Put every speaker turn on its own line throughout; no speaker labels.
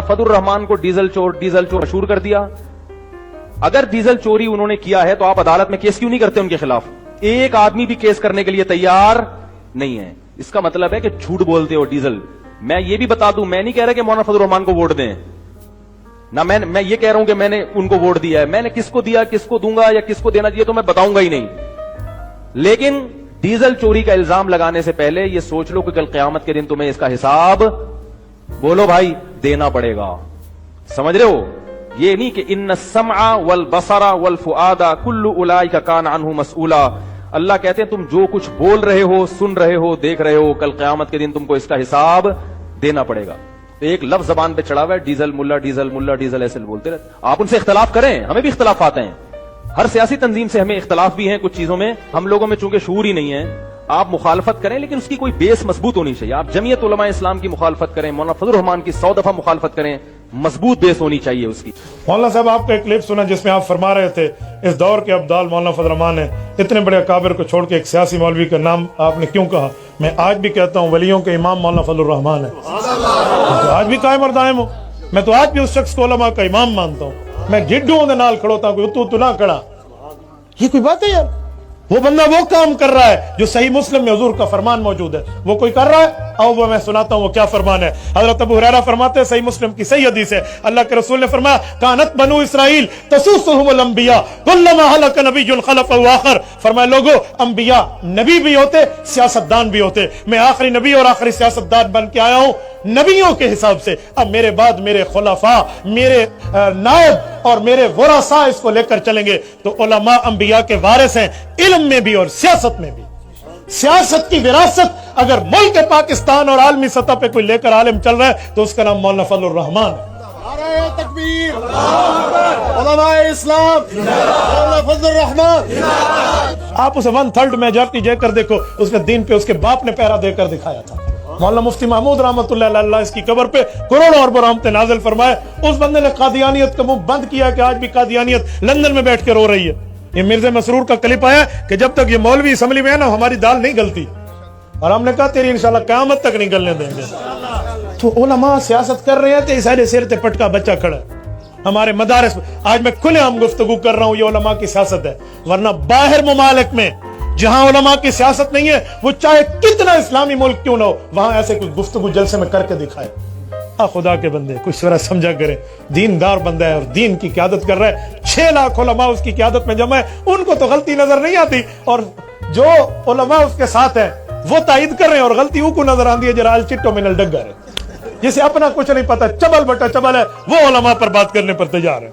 फदुर रहमान को डीजल चोर मशहूर कर दिया। अगर डीजल चोरी उन्होंने किया है तो आप अदालत में केस क्यों नहीं करते उनके खिलाफ? एक आदमी भी केस करने के लिए तैयार नहीं है। इसका मतलब है कि झूठ बोलते हो डीजल। मैं ये भी बता दूं, मैं नहीं कह रहा कि मौलाना फजल रहमान को वोट दें ना, मैं ये कह रहा हूं कि मैंने उनको वोट दिया है। मैंने किसको दिया, किसको दूंगा या किसको देना चाहिए तो मैं बताऊंगा ही नहीं। लेकिन डीजल चोरी का इल्जाम लगाने से पहले ये सोच लो कि कल क़यामत के दिन तुम्हें इसका हिसाब, बोलो भाई, देना पड़ेगा। समझ रहे हो? ये नहीं कि इन्न सम्आ वल बसरा वल फुआदा कुल्लु उलाइका कान अन्हु मसऊला। अल्लाह कहते हैं तुम जो कुछ बोल रहे हो, सुन रहे हो, देख रहे हो, कल क़यामत के दिन तुमको इसका हिसाब देना पड़ेगा। तो एक लफ्ज जबान पे चढ़ा हुआ है, डीजल मुल्ला, डीजल मुल्ला, डीजल ऐसे बोलते रहते। आप उनसे इख्तलाफ करें, हमें भी इख्तलाफ आते हैं, हर सियासी तंजीम से हमें इख्तलाफ भी है कुछ चीजों में। हम लोगों में चूंकि शऊर ही नहीं है, आप मुखालफत करें लेकिन उसकी कोई बेस मजबूत होनी चाहिए। आप जमीयत उलमा इस्लाम की मुखालफत करें, मौलाना फजल रहमान की 100 दफा मुखालफत करें, मजबूत बेस होनी चाहिए उसकी।
मौलाना साहब, आपका एक क्लिप सुना जिसमें आप फरमा रहे थे इस दौर के अब्दाल मौलाना फजल रहमान है, इतने बड़े काबिर को छोड़ के एक सियासी मौलवी का नाम आपने क्यों कहा? मैं आज भी कहता हूँ वलियों के इमाम मौलाना फजल रहमान है। तो आज भी कायम और दायम हूँ। मैं तो आज भी उस शख्स को उलमा का इमाम मानता हूँ। मैं जिड्डुओं के नाल खड़ोता हूँ, तू ना खड़ा। ये कोई बात है यार? वो बंदा वो काम कर रहा है जो सही मुस्लिम में हुजूर का फरमान मौजूद है, वो कोई कर रहा है। आओ वो मैं सुनाता हूँ वो क्या फरमान है। हजरत अबू हुरैरा फरमाते हैं, सही मुस्लिम की सही हदीस है, अल्लाह के रसूल ने फरमाया, कानत बनु इसराइल तसुसुहुमुल अंबिया कुल्लमा हलक नबियुन खलफहु आखर। फरमाया लोगो, अंबिया नबी भी होते, सियासतदान भी होते। मैं आखिरी नबी और आखिरी सियासतदान बन के आया हूँ नबियों के हिसाब से। अब मेरे बाद मेरे खुलाफा, मेरे नायब और मेरे वरासा इसको लेकर चलेंगे। तो उलमा अंबिया के वारिस हैं, इल्म में भी और सियासत में भी। सियासत की विरासत अगर मुल्क पाकिस्तान और आलमी सतह पे कोई लेकर आलिम चल रहा है तो उसका नाम मौलाना फजल रहमान है।
तकबीर, उलमाए इस्लाम, मौलाना फजल रहमान।
आप उसे 1/3 मेजॉरिटी देकर देखो, उसने दीन पे उसके बाप ने पहरा देकर दिखाया था। मौलाना मुफ्ती महमूद रहमतुल्लाह अलैह इसकी कब्र पे करोड़ों अरबों रहमतें नाज़िल फरमाए। उस बंदे ने कादियानियत का मुंह बंद किया कि आज भी कादियानियत लंदन में बैठ के रो रही है। ये मिर्जा मसरूर का क्लिप आया कि जब तक ये मौलवी असम्बली में है ना, हमारी दाल नहीं गलती। और हमने कहा तेरी इंशाल्लाह क़यामत तक नहीं गलने देंगे। तो उलमा सियासत कर रहे हैं तो सारे सिर ते पटका बच्चा खड़ा हमारे मदारस। आज मैं खुलेआम गुफ्तगू कर रहा हूँ, ये उलमा की सियासत है। वरना बाहर मुमालिक में जहां उलमा की सियासत नहीं है, वो चाहे कितना इस्लामी मुल्क क्यों ना हो, वहां ऐसे कुछ गुफ्तगू जलसे में करके दिखाए। खुदा के बंदे कुछ जरा समझा करें। दीनदार बंदा है और दीन की क़यादत कर रहा है। 6 लाख उलमा उसकी क़यादत में जमा है, उनको तो गलती नजर नहीं आती। और जो उलमा उसके साथ है वो तायद कर रहे हैं और गलती उनको नजर आती है। जरा चिट्टो मिनल डगर है, जिसे अपना कुछ नहीं पता, चबल बटा चबल है, वो उलमा पर बात करने पर तैयार है।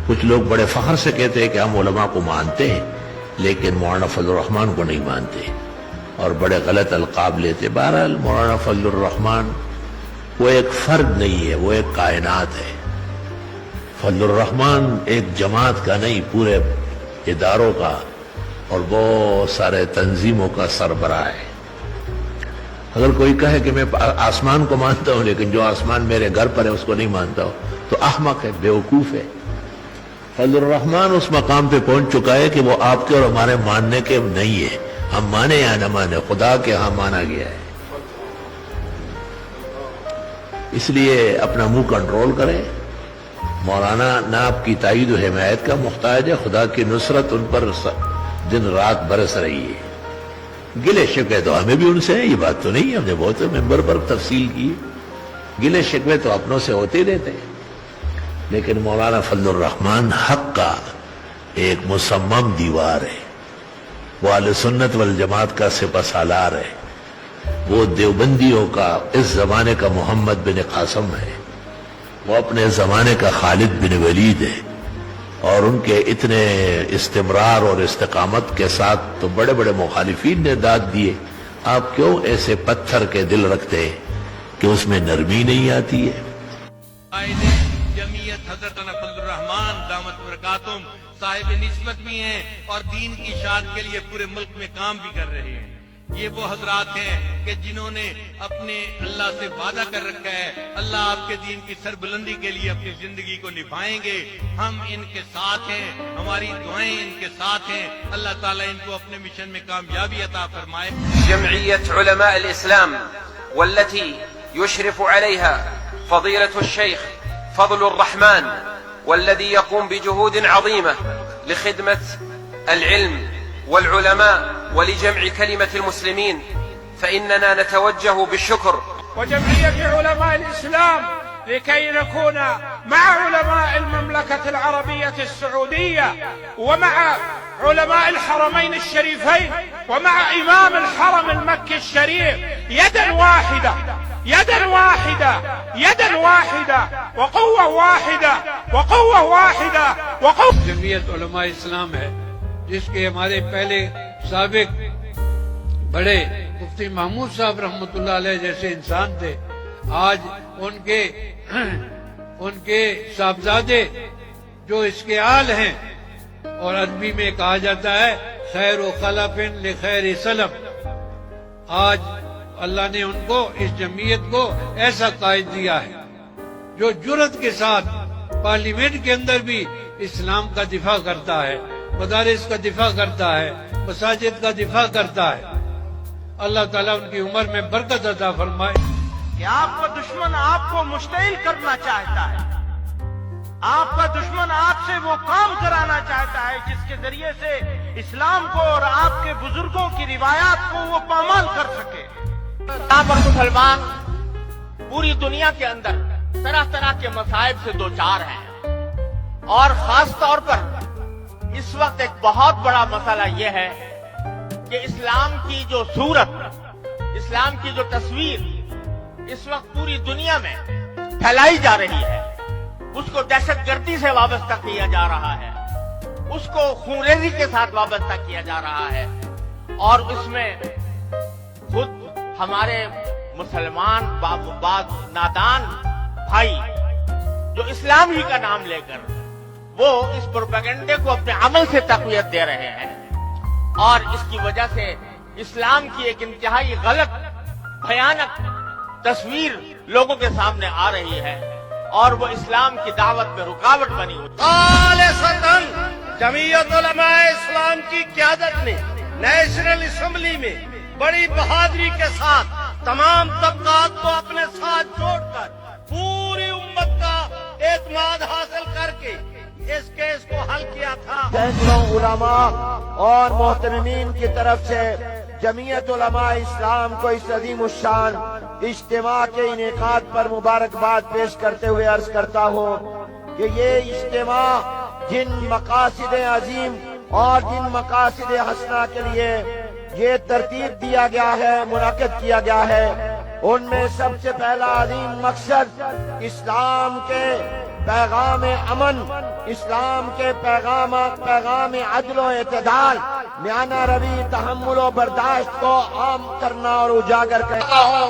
कुछ लोग बड़े फख्र से कहते हैं कि हम उलमा को मानते हैं लेकिन मौलाना फजल रहमान को नहीं मानते और बड़े गलत अलकाब लेते। बहरहाल मौलाना फजल रहमान वो एक फर्द नहीं है, वो एक कायनात है। फजल रहमान एक जमात का नहीं, पूरे इदारों का और बहुत सारे तंजीमों का सरबराह है। अगर कोई कहे कि मैं आसमान को मानता हूं लेकिन जो आसमान मेरे घर पर है उसको नहीं मानता हूं, तो अहमक है, बेवकूफ है। फजल रहमान उस मकाम पे पहुंच चुका है कि वो आपके और हमारे मानने के नहीं है। हम माने या न माने, खुदा के यहां माना गया है। इसलिए अपना मुंह कंट्रोल करें। मौलाना ना आपकी ताईद व हिमायत का मुख्ताज है, खुदा की नुसरत उन पर दिन रात बरस रही है। गिले शिकवे तो हमें भी उनसे है, ये बात तो नहीं है, हमने बहुत मेंबर पर तफसील की। गिले शिकवे तो अपनों से होते ही रहते हैं। लेकिन मौलाना फजल रहमान हक का एक मुसम्मम दीवार है। वो अहले सुन्नत वल जमात का सिपहसालार है। वो देवबंदियों का इस जमाने का मोहम्मद बिन कासम है। वो अपने जमाने का खालिद बिन वलीद है। और उनके इतने इस्तिमरार और इस्तिकामत के साथ तो बड़े बड़े मुखालिफीन ने दाद दिए। आप क्यों ऐसे पत्थर के दिल रखते हैं कि उसमें नरमी नहीं आती है?
जमीयत हजरत फजल रहमान दामत बरकातुम साहिब निस्बत भी हैं और दीन की शाद के लिए पूरे मुल्क में काम भी कर रहे हैं। ये वो हजरात हैं कि जिन्होंने अपने अल्लाह से वादा कर रखा है, अल्लाह आपके दीन की सरबुलंदी के लिए अपनी जिंदगी को निभाएंगे। हम इनके साथ हैं, हमारी दुआएं इनके साथ हैं। अल्लाह ताला इनको अपने मिशन में कामयाबी अता फरमाए।
जमइयत उलमा अल इस्लाम वल्लती يشرف عليها فضيلة الشيخ فضل الرحمن، والذي يقوم بجهود عظيمة لخدمة العلم والعلماء ولجمع كلمة المسلمين، فإننا نتوجه بالشكر.
وجمعية علماء الإسلام لكي نكون مع علماء المملكة العربية السعودية ومع علماء الحرمين الشريفين ومع إمام الحرم المكي الشريف يدا واحدة يدا واحدة يدا واحدة وقوة واحدة وقوة واحدة وقوة.
جمعیت علماء اسلام ہے جس کے ہمارے پہلے سابق بڑے مفتی محمود صاحب رحمۃ اللہ علیہ جیسے انسان تھے، آج ان کے صاحبزادے جو اس کے آل ہیں، اور عربی میں کہا جاتا ہے خیر و خلف لخیر سلف، آج اللہ نے ان کو اس جمعیت کو ایسا قائد دیا ہے جو جرأت کے ساتھ پارلیمنٹ کے اندر بھی اسلام کا دفاع کرتا ہے، مدارس کا دفاع کرتا ہے، مساجد کا دفاع کرتا ہے. اللہ تعالیٰ ان کی عمر میں برکت عطا فرمائے.
کہ آپ کا دشمن آپ کو مشتعل کرنا چاہتا ہے، آپ کا دشمن آپ سے وہ کام کرانا چاہتا ہے جس کے ذریعے سے اسلام کو اور آپ کے بزرگوں کی روایات کو وہ پامال کر سکے. یہاں پر مسلمان پوری دنیا کے اندر طرح طرح کے مصائب سے دوچار ہیں، اور خاص طور پر اس وقت ایک بہت بڑا مسئلہ یہ ہے کہ اسلام کی جو صورت، اسلام کی جو تصویر اس وقت پوری دنیا میں پھیلائی جا رہی ہے، اس کو دہشت گردی سے وابستہ کیا جا رہا ہے، اس کو خونریزی کے ساتھ وابستہ کیا جا رہا ہے، اور اس میں خود ہمارے مسلمان بعض نادان بھائی جو اسلام ہی کا نام لے کر وہ اس پروپیگنڈے کو اپنے عمل سے تقویت دے رہے ہیں، اور اس کی وجہ سے اسلام کی ایک انتہائی غلط بھیانک تصویر لوگوں کے سامنے آ رہی ہے، اور وہ اسلام کی دعوت میں رکاوٹ بنی ہوئی.
خالصتاً جمعیت علماء اسلام کی قیادت نے نیشنل اسمبلی میں بڑی بہادری کے ساتھ تمام طبقات کو اپنے ساتھ جوڑ کر پوری امت کا اعتماد حاصل کر کے اس کیس کو حل کیا تھا.
سینکڑوں علماء اور محترمین کی طرف سے جمعیت علماء اسلام کو اس عظیم الشان اجتماع کے انعقاد پر مبارکباد پیش کرتے ہوئے عرض کرتا ہوں کہ یہ اجتماع جن مقاصد عظیم اور جن مقاصد حسنہ کے لیے یہ ترتیب دیا گیا ہے، منعقد کیا گیا ہے، ان میں سب سے پہلا عظیم مقصد اسلام کے پیغام امن، اسلام کے پیغام عدل و اعتدال، میانہ روی، تحمل و برداشت کو عام کرنا اور اجاگر کرنا ہوں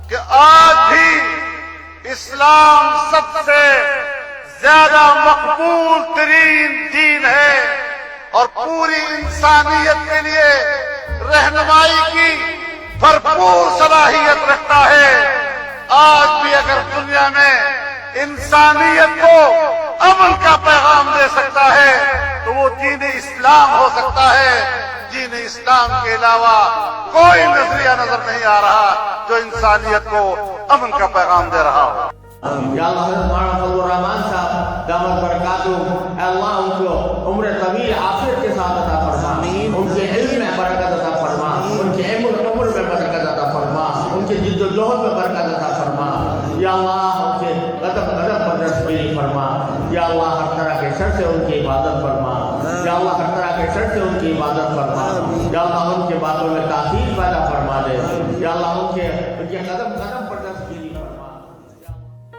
کہ آج بھی اسلام سب سے زیادہ مقبول ترین دین ہے اور پوری انسانیت کے لیے رہنمائی کی بھرپور صلاحیت رکھتا ہے. آج بھی اگر دنیا میں انسانیت کو امن کا پیغام دے سکتا ہے تو وہ دین اسلام ہو سکتا ہے. دین اسلام کے علاوہ کوئی نظریہ نظر نہیں آ رہا جو انسانیت کو امن کا پیغام دے رہا ہو.
یا اللہ مولانا فضل الرحمان صاحب دامت برکاتہ، اللہ ان کو عمر طویل عافیت کے ساتھ عطا فرما، ان کے علم میں برکت عطا فرما، ان کے عمر میں برکت عطا فرما، ان کے جد و جہد میں برکت عطا فرما. یا اللہ ان کے قدم پر رسولی فرما. یا اللہ ہر طرح کے شر سے ان کی عبادت فرما. یا اللہ ہر طرح کے شر سے ان کی عبادت فرما. یا اللہ ان کے باتوں میں تاثیر پیدا فرما دے. یا اللہ ان کے قدم پر